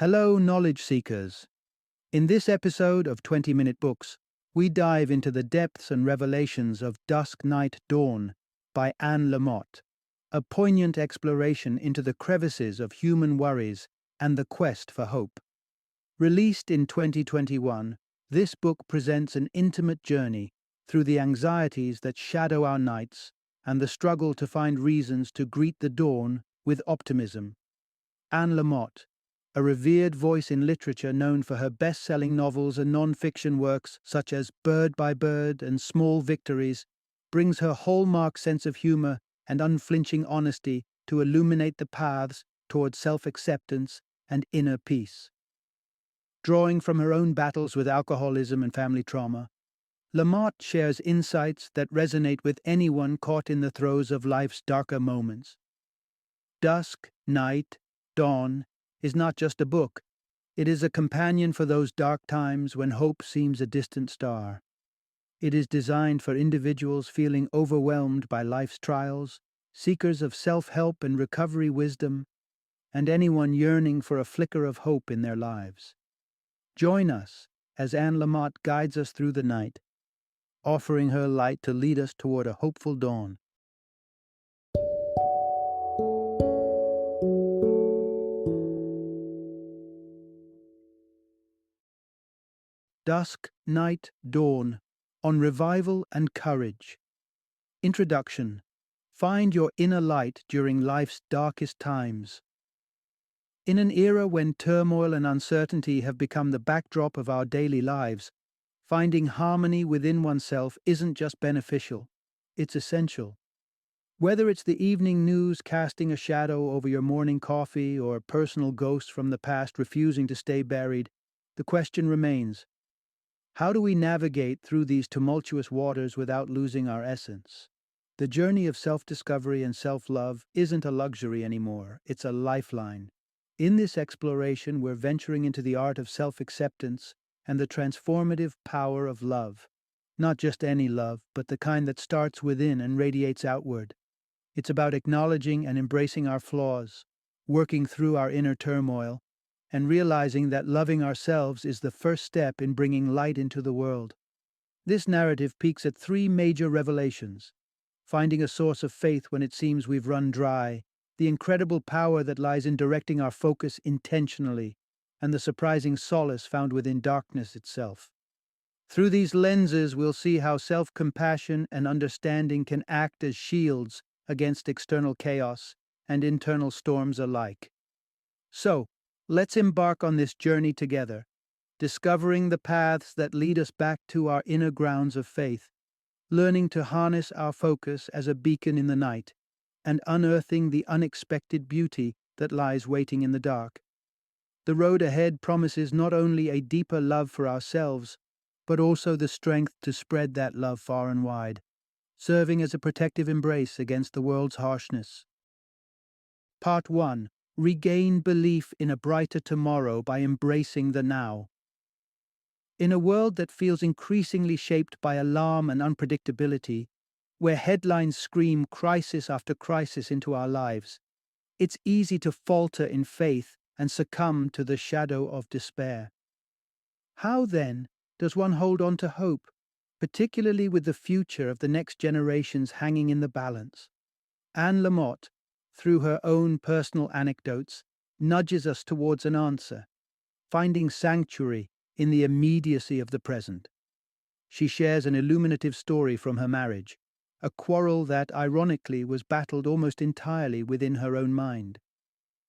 Hello, knowledge seekers. In this episode of 20-Minute Books, we dive into the depths and revelations of Dusk, Night, Dawn by Lamott, a poignant exploration into the crevices of human worries and the quest for hope. Released in 2021, this book presents an intimate journey through the anxieties that shadow our nights and the struggle to find reasons to greet the dawn with optimism. Lamott, a revered voice in literature known for her best-selling novels and non-fiction works such as Bird by Bird and Small Victories, brings her hallmark sense of humor and unflinching honesty to illuminate the paths toward self-acceptance and inner peace. Drawing from her own battles with alcoholism and family trauma, Lamott shares insights that resonate with anyone caught in the throes of life's darker moments. Dusk, Night, Dawn is not just a book, it is a companion for those dark times when hope seems a distant star. It is designed for individuals feeling overwhelmed by life's trials, seekers of self-help and recovery wisdom, and anyone yearning for a flicker of hope in their lives. Join us as Lamott guides us through the night, offering her light to lead us toward a hopeful dawn. Dusk, Night, Dawn, on Revival and Courage. Introduction. Find your inner light during life's darkest times. In an era when turmoil and uncertainty have become the backdrop of our daily lives, finding harmony within oneself isn't just beneficial, it's essential. Whether it's the evening news casting a shadow over your morning coffee or personal ghosts from the past refusing to stay buried, the question remains: how do we navigate through these tumultuous waters without losing our essence? The journey of self-discovery and self-love isn't a luxury anymore, it's a lifeline. In this exploration, we're venturing into the art of self-acceptance and the transformative power of love. Not just any love, but the kind that starts within and radiates outward. It's about acknowledging and embracing our flaws, working through our inner turmoil, and realizing that loving ourselves is the first step in bringing light into the world. This narrative peaks at three major revelations: finding a source of faith when it seems we've run dry, the incredible power that lies in directing our focus intentionally, and the surprising solace found within darkness itself. Through these lenses, we'll see how self-compassion and understanding can act as shields against external chaos and internal storms alike. So, let's embark on this journey together, discovering the paths that lead us back to our inner grounds of faith, learning to harness our focus as a beacon in the night, and unearthing the unexpected beauty that lies waiting in the dark. The road ahead promises not only a deeper love for ourselves, but also the strength to spread that love far and wide, serving as a protective embrace against the world's harshness. Part 1. Regain belief in a brighter tomorrow by embracing the now. In a world that feels increasingly shaped by alarm and unpredictability, where headlines scream crisis after crisis into our lives, it's easy to falter in faith and succumb to the shadow of despair. How, then, does one hold on to hope, particularly with the future of the next generations hanging in the balance? Lamott, through her own personal anecdotes, nudges us towards an answer, finding sanctuary in the immediacy of the present. She shares an illuminative story from her marriage, a quarrel that, ironically, was battled almost entirely within her own mind.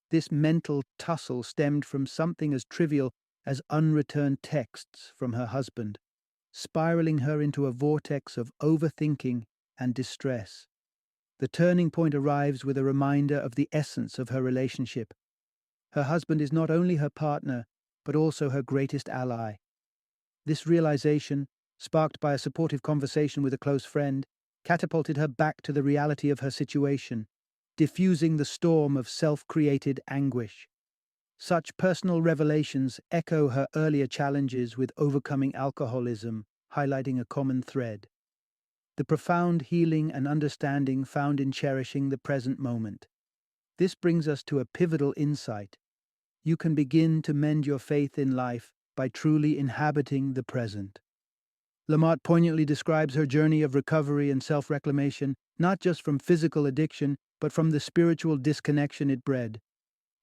This mental tussle stemmed from something as trivial as unreturned texts from her husband, spiraling her into a vortex of overthinking and distress. The turning point arrives with a reminder of the essence of her relationship. Her husband is not only her partner, but also her greatest ally. This realization, sparked by a supportive conversation with a close friend, catapulted her back to the reality of her situation, diffusing the storm of self-created anguish. Such personal revelations echo her earlier challenges with overcoming alcoholism, highlighting a common thread: the profound healing and understanding found in cherishing the present moment. This brings us to a pivotal insight. you can begin to mend your faith in life by truly inhabiting the present. Lamott poignantly describes her journey of recovery and self-reclamation, not just from physical addiction, but from the spiritual disconnection it bred.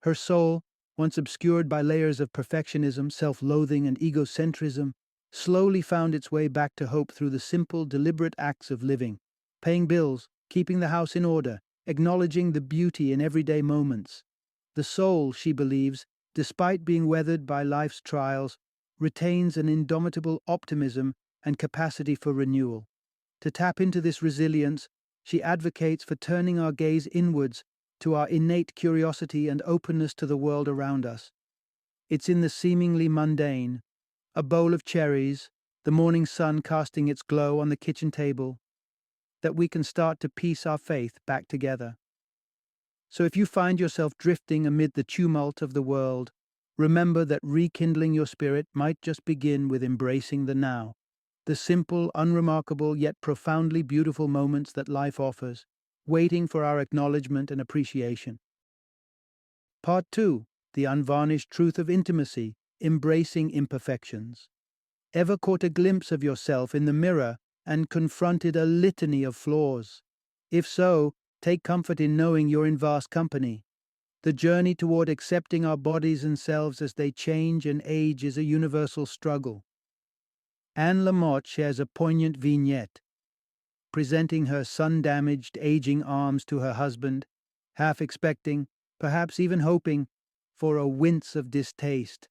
Her soul, once obscured by layers of perfectionism, self-loathing, and egocentrism, slowly found its way back to hope through the simple, deliberate acts of living, paying bills, keeping the house in order, acknowledging the beauty in everyday moments. The soul, she believes, despite being weathered by life's trials, retains an indomitable optimism and capacity for renewal. To tap into this resilience, she advocates for turning our gaze inwards to our innate curiosity and openness to the world around us. It's in the seemingly mundane, a bowl of cherries, the morning sun casting its glow on the kitchen table, that we can start to piece our faith back together. So if you find yourself drifting amid the tumult of the world, remember that rekindling your spirit might just begin with embracing the now, the simple, unremarkable, yet profoundly beautiful moments that life offers, waiting for our acknowledgement and appreciation. Part 2. The unvarnished truth of intimacy, embracing imperfections. Ever caught a glimpse of yourself in the mirror and confronted a litany of flaws? If so, take comfort in knowing you're in vast company. The journey toward accepting our bodies and selves as they change and age is a universal struggle. Anne Lamott shares a poignant vignette, presenting her sun-damaged, aging arms to her husband, half expecting, perhaps even hoping, for a wince of distaste.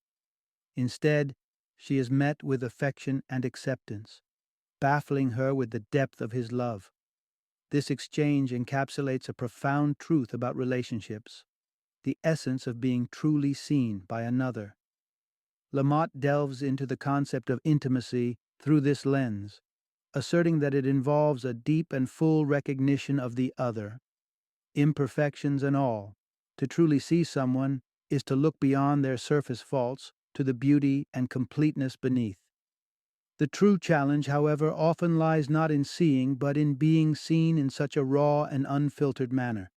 Instead, she is met with affection and acceptance, baffling her with the depth of his love. This exchange encapsulates a profound truth about relationships, the essence of being truly seen by another. Lamott delves into the concept of intimacy through this lens, asserting that it involves a deep and full recognition of the other, imperfections and all. To truly see someone is to look beyond their surface faults to the beauty and completeness beneath. The true challenge, however, often lies not in seeing, but in being seen in such a raw and unfiltered manner.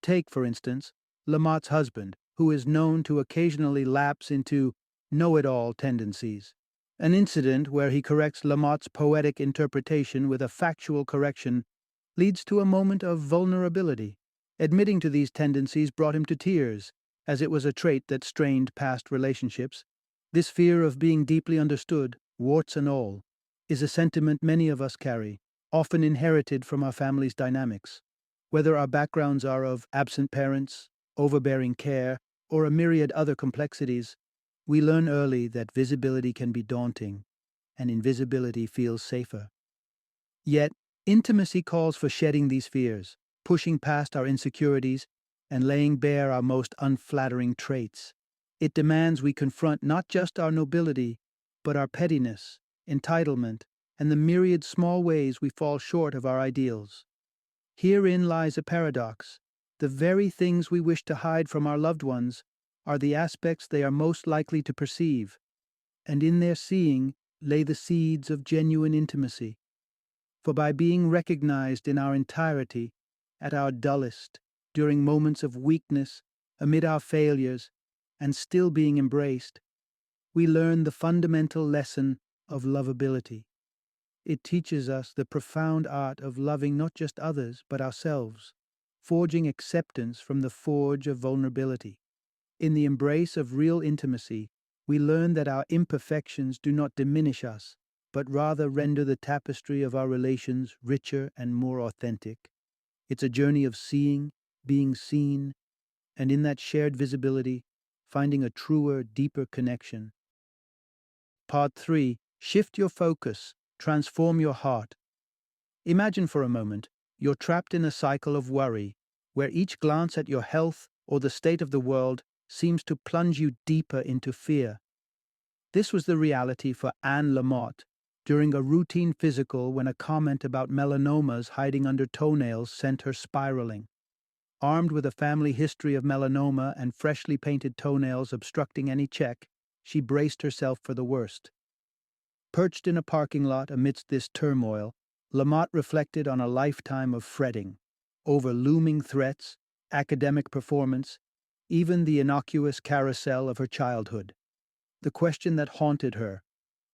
Take, for instance, Lamott's husband, who is known to occasionally lapse into know-it-all tendencies. An incident where he corrects Lamott's poetic interpretation with a factual correction leads to a moment of vulnerability. Admitting to these tendencies brought him to tears, as it was a trait that strained past relationships. This fear of being deeply understood, warts and all, is a sentiment many of us carry, often inherited from our family's dynamics. Whether our backgrounds are of absent parents, overbearing care, or a myriad other complexities, we learn early that visibility can be daunting, and invisibility feels safer. Yet, intimacy calls for shedding these fears, pushing past our insecurities, and laying bare our most unflattering traits. It demands we confront not just our nobility, but our pettiness, entitlement, and the myriad small ways we fall short of our ideals. Herein lies a paradox. The very things we wish to hide from our loved ones are the aspects they are most likely to perceive, and in their seeing lay the seeds of genuine intimacy. For by being recognized in our entirety, at our dullest, during moments of weakness, amid our failures, and still being embraced, we learn the fundamental lesson of lovability. It teaches us the profound art of loving not just others, but ourselves, forging acceptance from the forge of vulnerability. In the embrace of real intimacy, we learn that our imperfections do not diminish us, but rather render the tapestry of our relations richer and more authentic. It's a journey of seeing, being seen, and in that shared visibility, finding a truer, deeper connection. Part 3. Shift your focus. Transform your heart. Imagine for a moment you're trapped in a cycle of worry, where each glance at your health or the state of the world seems to plunge you deeper into fear. This was the reality for Anne Lamott during a routine physical when a comment about melanomas hiding under toenails sent her spiraling. Armed with a family history of melanoma and freshly painted toenails obstructing any check, she braced herself for the worst. Perched in a parking lot amidst this turmoil, Lamott reflected on a lifetime of fretting over looming threats, academic performance, even the innocuous carousel of her childhood. The question that haunted her,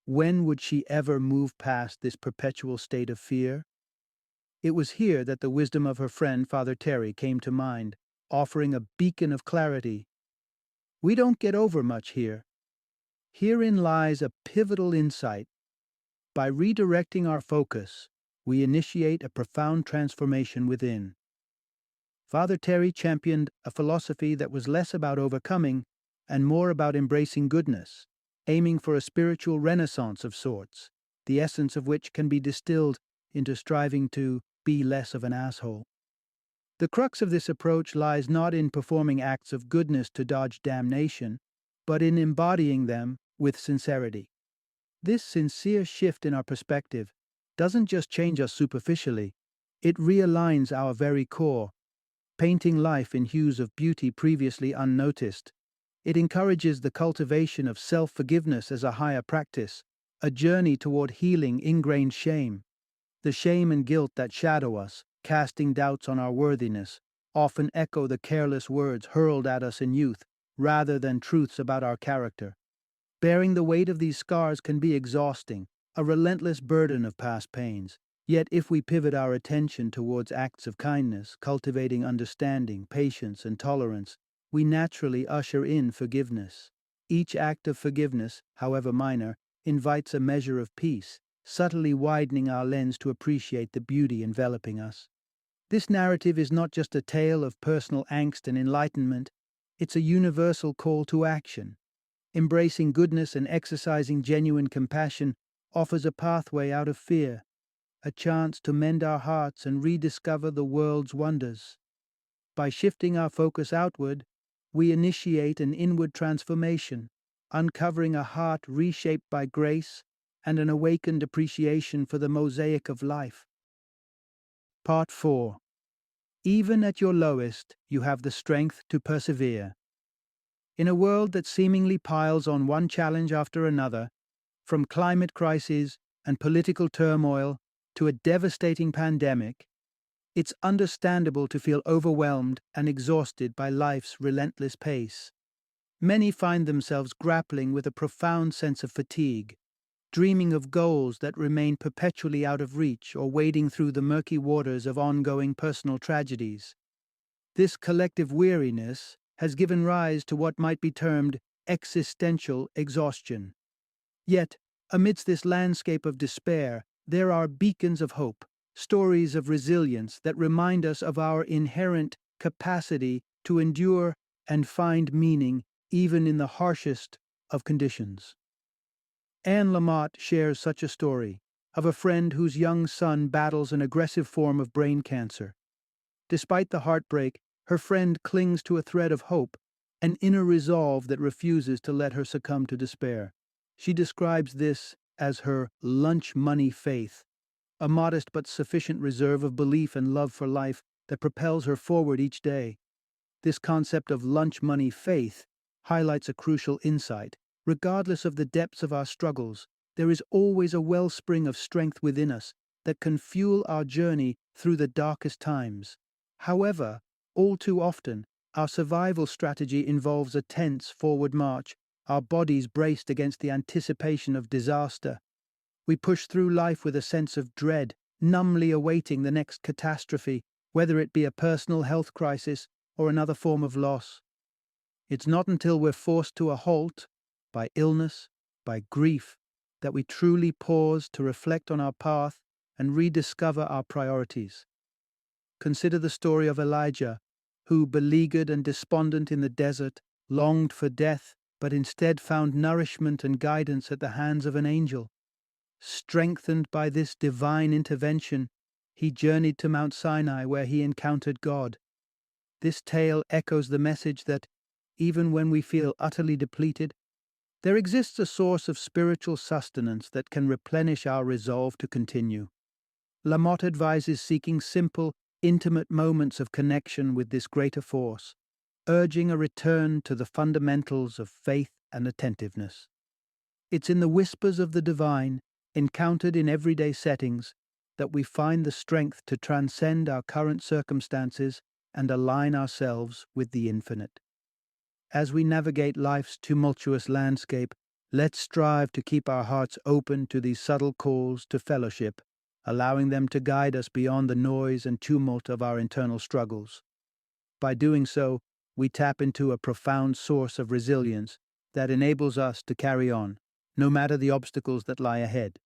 when would she ever move past this perpetual state of fear? It was here that the wisdom of her friend Father Terry came to mind, offering a beacon of clarity. We don't get over much here. Herein lies a pivotal insight. By redirecting our focus, we initiate a profound transformation within. Father Terry championed a philosophy that was less about overcoming and more about embracing goodness, aiming for a spiritual renaissance of sorts, the essence of which can be distilled into striving to be less of an asshole. The crux of this approach lies not in performing acts of goodness to dodge damnation, but in embodying them with sincerity. This sincere shift in our perspective doesn't just change us superficially, it realigns our very core, painting life in hues of beauty previously unnoticed. It encourages the cultivation of self-forgiveness as a higher practice, a journey toward healing ingrained shame. The shame and guilt that shadow us, casting doubts on our worthiness, often echo the careless words hurled at us in youth, rather than truths about our character. Bearing the weight of these scars can be exhausting, a relentless burden of past pains. Yet if we pivot our attention towards acts of kindness, cultivating understanding, patience, and tolerance, we naturally usher in forgiveness. Each act of forgiveness, however minor, invites a measure of peace, subtly widening our lens to appreciate the beauty enveloping us. This narrative is not just a tale of personal angst and enlightenment, it's a universal call to action. Embracing goodness and exercising genuine compassion offers a pathway out of fear, a chance to mend our hearts and rediscover the world's wonders. By shifting our focus outward, we initiate an inward transformation, uncovering a heart reshaped by grace and an awakened appreciation for the mosaic of life. Part 4. Even at your lowest, you have the strength to persevere. In a world that seemingly piles on one challenge after another, from climate crises and political turmoil to a devastating pandemic, it's understandable to feel overwhelmed and exhausted by life's relentless pace. Many find themselves grappling with a profound sense of fatigue, dreaming of goals that remain perpetually out of reach or wading through the murky waters of ongoing personal tragedies. This collective weariness has given rise to what might be termed existential exhaustion. Yet, amidst this landscape of despair, there are beacons of hope, stories of resilience that remind us of our inherent capacity to endure and find meaning even in the harshest of conditions. Lamott shares such a story of a friend whose young son battles an aggressive form of brain cancer. Despite the heartbreak, her friend clings to a thread of hope, an inner resolve that refuses to let her succumb to despair. She describes this as her lunch money faith, a modest but sufficient reserve of belief and love for life that propels her forward each day. This concept of lunch money faith highlights a crucial insight. Regardless of the depths of our struggles, there is always a wellspring of strength within us that can fuel our journey through the darkest times. However, all too often, our survival strategy involves a tense forward march, our bodies braced against the anticipation of disaster. We push through life with a sense of dread, numbly awaiting the next catastrophe, whether it be a personal health crisis or another form of loss. It's not until we're forced to a halt, by illness, by grief, that we truly pause to reflect on our path and rediscover our priorities. Consider the story of Elijah, who, beleaguered and despondent in the desert, longed for death, but instead found nourishment and guidance at the hands of an angel. Strengthened by this divine intervention, he journeyed to Mount Sinai where he encountered God. This tale echoes the message that, even when we feel utterly depleted, there exists a source of spiritual sustenance that can replenish our resolve to continue. Lamott advises seeking simple, intimate moments of connection with this greater force, urging a return to the fundamentals of faith and attentiveness. It's in the whispers of the divine, encountered in everyday settings, that we find the strength to transcend our current circumstances and align ourselves with the infinite. As we navigate life's tumultuous landscape, let's strive to keep our hearts open to these subtle calls to fellowship, allowing them to guide us beyond the noise and tumult of our internal struggles. By doing so, we tap into a profound source of resilience that enables us to carry on, no matter the obstacles that lie ahead.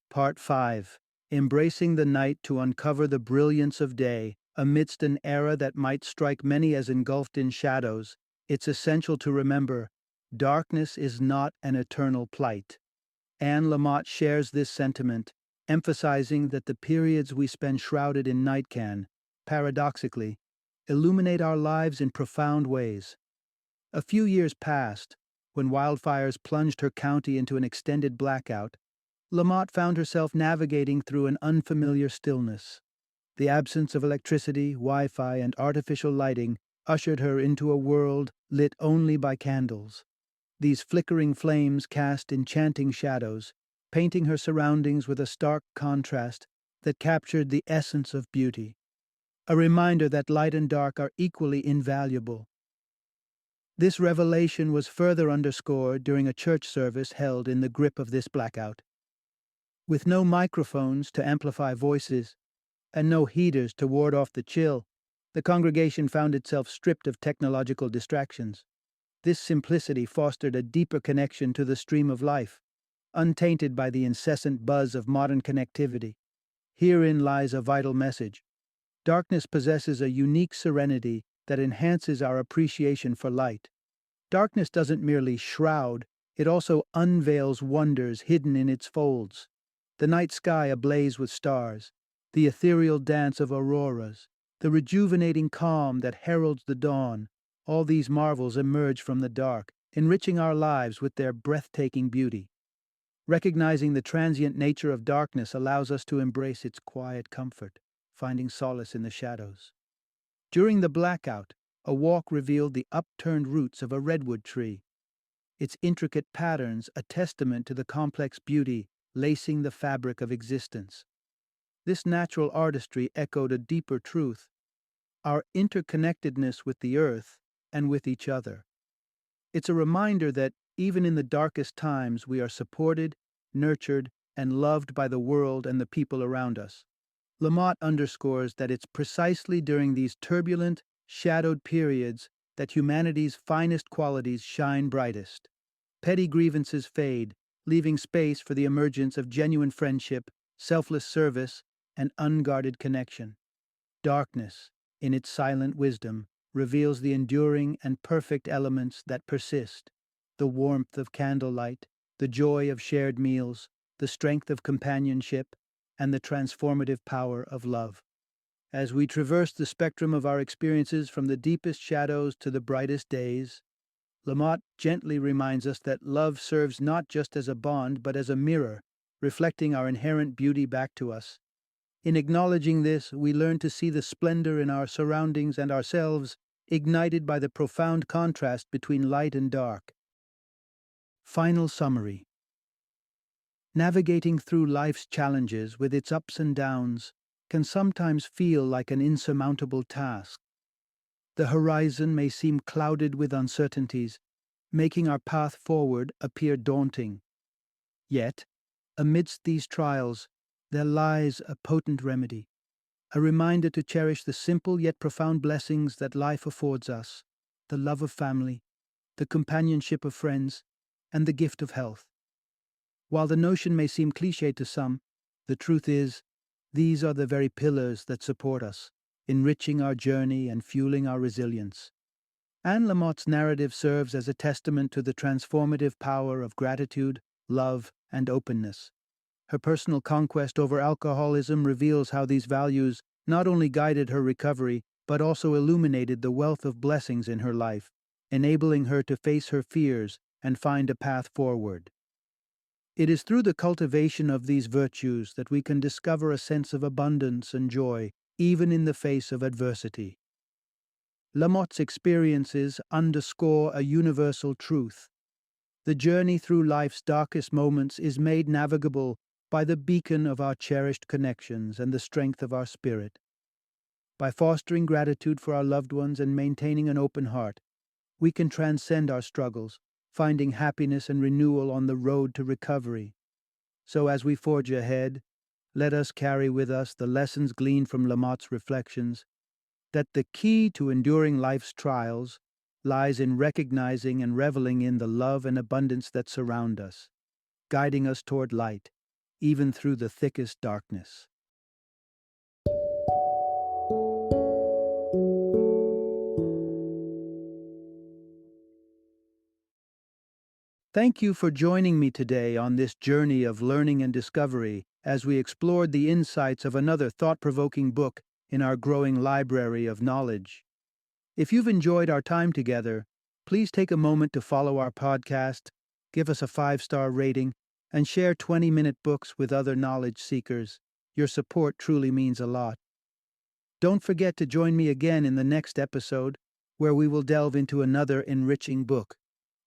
Part 5. Embracing the night to uncover the brilliance of day. Amidst an era that might strike many as engulfed in shadows, it's essential to remember darkness is not an eternal plight. Lamott shares this sentiment, emphasizing that the periods we spend shrouded in night can, paradoxically, illuminate our lives in profound ways. A few years passed, when wildfires plunged her county into an extended blackout. Lamott found herself navigating through an unfamiliar stillness. The absence of electricity, Wi-Fi, and artificial lighting ushered her into a world lit only by candles. These flickering flames cast enchanting shadows, painting her surroundings with a stark contrast that captured the essence of beauty. A reminder that light and dark are equally invaluable. This revelation was further underscored during a church service held in the grip of this blackout. With no microphones to amplify voices, and no heaters to ward off the chill, the congregation found itself stripped of technological distractions. This simplicity fostered a deeper connection to the stream of life, untainted by the incessant buzz of modern connectivity. Herein lies a vital message. Darkness possesses a unique serenity that enhances our appreciation for light. Darkness doesn't merely shroud, it also unveils wonders hidden in its folds. The night sky ablaze with stars, the ethereal dance of auroras, the rejuvenating calm that heralds the dawn, all these marvels emerge from the dark, enriching our lives with their breathtaking beauty. Recognizing the transient nature of darkness allows us to embrace its quiet comfort, finding solace in the shadows. During the blackout, a walk revealed the upturned roots of a redwood tree, its intricate patterns a testament to the complex beauty lacing the fabric of existence. This natural artistry echoed a deeper truth, our interconnectedness with the earth and with each other. It's a reminder that even in the darkest times we are supported, nurtured, and loved by the world and the people around us. Lamott underscores that it's precisely during these turbulent, shadowed periods that humanity's finest qualities shine brightest. Petty grievances fade, leaving space for the emergence of genuine friendship, selfless service, and unguarded connection. Darkness, in its silent wisdom, reveals the enduring and perfect elements that persist: the warmth of candlelight, the joy of shared meals, the strength of companionship, and the transformative power of love. As we traverse the spectrum of our experiences from the deepest shadows to the brightest days, Lamott gently reminds us that love serves not just as a bond but as a mirror, reflecting our inherent beauty back to us. In acknowledging this, we learn to see the splendor in our surroundings and ourselves, ignited by the profound contrast between light and dark. Final summary. Navigating through life's challenges with its ups and downs can sometimes feel like an insurmountable task. The horizon may seem clouded with uncertainties, making our path forward appear daunting. Yet, amidst these trials, there lies a potent remedy, a reminder to cherish the simple yet profound blessings that life affords us: the love of family, the companionship of friends, and the gift of health. While the notion may seem cliché to some, the truth is, these are the very pillars that support us, enriching our journey and fueling our resilience. Lamott's narrative serves as a testament to the transformative power of gratitude, love, and openness. Her personal conquest over alcoholism reveals how these values not only guided her recovery, but also illuminated the wealth of blessings in her life, enabling her to face her fears and find a path forward. It is through the cultivation of these virtues that we can discover a sense of abundance and joy, even in the face of adversity. Lamott's experiences underscore a universal truth. The journey through life's darkest moments is made navigable by the beacon of our cherished connections and the strength of our spirit. By fostering gratitude for our loved ones and maintaining an open heart, we can transcend our struggles, finding happiness and renewal on the road to recovery. So as we forge ahead, let us carry with us the lessons gleaned from Lamott's reflections, that the key to enduring life's trials lies in recognizing and reveling in the love and abundance that surround us, guiding us toward light, even through the thickest darkness. Thank you for joining me today on this journey of learning and discovery as we explored the insights of another thought-provoking book in our growing library of knowledge. If you've enjoyed our time together, please take a moment to follow our podcast, give us a 5-star rating, and share 20-minute books with other knowledge seekers. Your support truly means a lot. Don't forget to join me again in the next episode, where we will delve into another enriching book.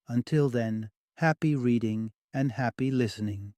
Until then, happy reading and happy listening.